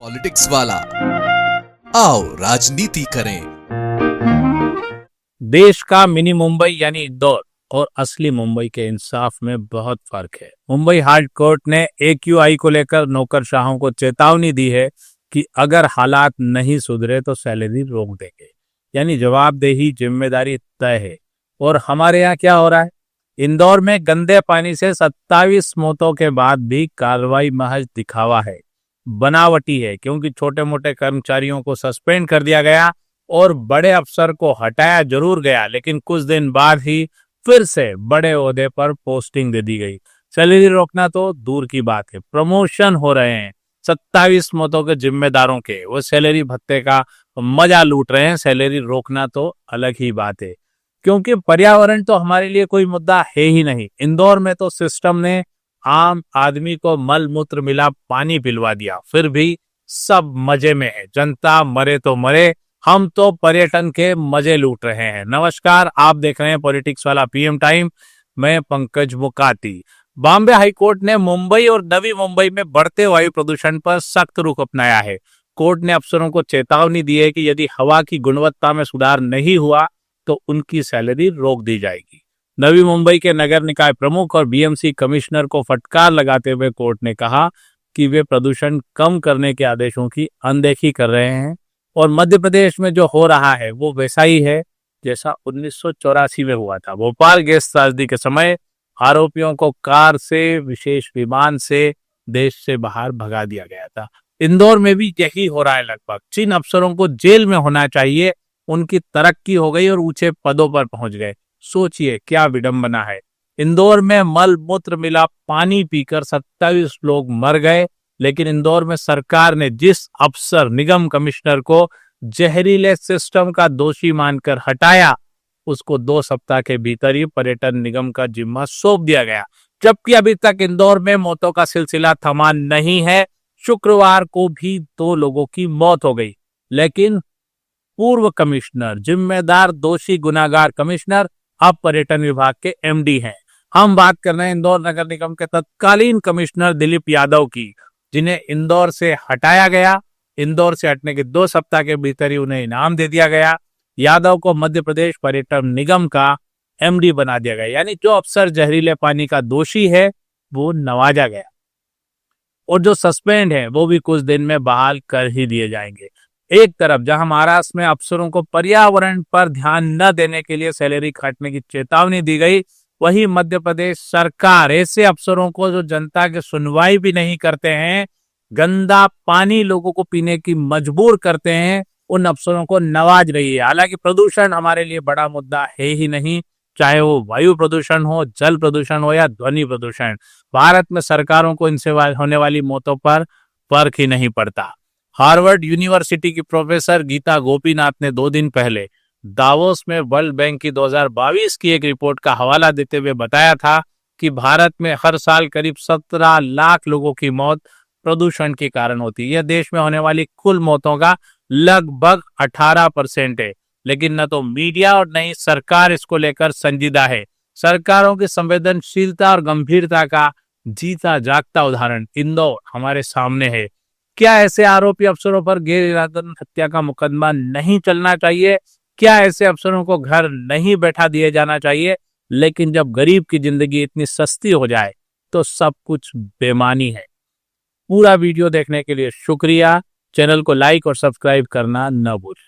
Politics वाला, आओ राजनीति करें। देश का मिनी मुंबई यानी इंदौर और असली मुंबई के इंसाफ में बहुत फर्क है। मुंबई हाई कोर्ट ने AQI को लेकर नौकरशाहों को चेतावनी दी है कि अगर हालात नहीं सुधरे तो सैलरी रोक देंगे। यानी जवाबदेही जिम्मेदारी तय है। और हमारे यहाँ क्या हो रहा है? इंदौर में गंदे पानी से 27 मौतों के बाद भी कार्रवाई महज दिखावा है, बनावटी है, क्योंकि छोटे मोटे कर्मचारियों को सस्पेंड कर दिया गया और बड़े अफसर को हटाया जरूर गया, लेकिन कुछ दिन बाद ही फिर से बड़े ओहदे पर पोस्टिंग दे दी गई। सैलरी रोकना तो दूर की बात है, प्रमोशन हो रहे हैं 27 मौतों के जिम्मेदारों के, वो सैलरी भत्ते का मजा लूट रहे हैं। सैलरी रोकना तो अलग ही बात है, क्योंकि पर्यावरण तो हमारे लिए कोई मुद्दा है ही नहीं। इंदौर में तो सिस्टम ने आम आदमी को मल मूत्र मिला पानी पिलवा दिया, फिर भी सब मजे में है। जनता मरे तो मरे, हम तो पर्यटन के मजे लूट रहे हैं। नमस्कार, आप देख रहे हैं पॉलिटिक्स वाला PM टाइम। मैं पंकज मुकाती। बॉम्बे हाईकोर्ट ने मुंबई और नवी मुंबई में बढ़ते वायु प्रदूषण पर सख्त रुख अपनाया है। कोर्ट ने अफसरों को चेतावनी दी है कि यदि हवा की गुणवत्ता में सुधार नहीं हुआ तो उनकी सैलरी रोक दी जाएगी। नवी मुंबई के नगर निकाय प्रमुख और BMC कमिश्नर को फटकार लगाते हुए कोर्ट ने कहा कि वे प्रदूषण कम करने के आदेशों की अनदेखी कर रहे हैं और मध्य प्रदेश में जो हो रहा है वो वैसा ही है जैसा 1984 में हुआ था। भोपाल गैस त्रासदी के समय आरोपियों को कार से, विशेष विमान से देश से बाहर भगा दिया गया था। इंदौर में भी यही हो रहा है लगभग। जिन अफसरों को जेल में होना चाहिए उनकी तरक्की हो गई और ऊंचे पदों पर पहुंच गए। सोचिए क्या विडंबना है। इंदौर में मल मूत्र मिला पानी पीकर 27 लोग मर गए, लेकिन इंदौर में सरकार ने जिस अफसर निगम कमिश्नर को जहरीले सिस्टम का दोषी मानकर हटाया, उसको 2 सप्ताह के भीतर ही पर्यटन निगम का जिम्मा सौंप दिया गया। जबकि अभी तक इंदौर में मौतों का सिलसिला थमा नहीं है। शुक्रवार को भी 2 लोगों की मौत हो गई, लेकिन पूर्व कमिश्नर, जिम्मेदार दोषी गुनाहगार कमिश्नर अब पर्यटन विभाग के MD हैं। हम बात कर रहे हैं इंदौर नगर निगम के तत्कालीन कमिश्नर दिलीप यादव की, जिन्हें इंदौर से हटाया गया। इंदौर से हटने के 2 सप्ताह के भीतर ही उन्हें इनाम दे दिया गया। यादव को मध्य प्रदेश पर्यटन निगम का MD बना दिया गया। यानी जो अफसर जहरीले पानी का दोषी है वो नवाजा गया, और जो सस्पेंड है वो भी कुछ दिन में बहाल कर ही दिए जाएंगे। एक तरफ जहां महाराष्ट्र में अफसरों को पर्यावरण पर ध्यान न देने के लिए सैलरी काटने की चेतावनी दी गई, वहीं मध्य प्रदेश सरकार ऐसे अफसरों को जो जनता की सुनवाई भी नहीं करते हैं, गंदा पानी लोगों को पीने की मजबूर करते हैं, उन अफसरों को नवाज रही है। हालांकि प्रदूषण हमारे लिए बड़ा मुद्दा है ही नहीं, चाहे वो वायु प्रदूषण हो, जल प्रदूषण हो या ध्वनि प्रदूषण। भारत में सरकारों को इनसे होने वाली मौतों पर फर्क ही नहीं पड़ता। हार्वर्ड यूनिवर्सिटी की प्रोफेसर गीता गोपीनाथ ने 2 दिन पहले दावोस में वर्ल्ड बैंक की 2022 की एक रिपोर्ट का हवाला देते हुए बताया था कि भारत में हर साल करीब 17 लाख लोगों की मौत प्रदूषण के कारण होती है। यह देश में होने वाली कुल मौतों का लगभग 18% है, लेकिन न तो मीडिया और न ही सरकार इसको लेकर संजीदा है। सरकारों की संवेदनशीलता और गंभीरता का जीता जागता उदाहरण इंदौर हमारे सामने है। क्या ऐसे आरोपी अफसरों पर गैर इरादतन हत्या का मुकदमा नहीं चलना चाहिए? क्या ऐसे अफसरों को घर नहीं बैठा दिया जाना चाहिए? लेकिन जब गरीब की जिंदगी इतनी सस्ती हो जाए तो सब कुछ बेमानी है। पूरा वीडियो देखने के लिए शुक्रिया। चैनल को लाइक और सब्सक्राइब करना न भूलें।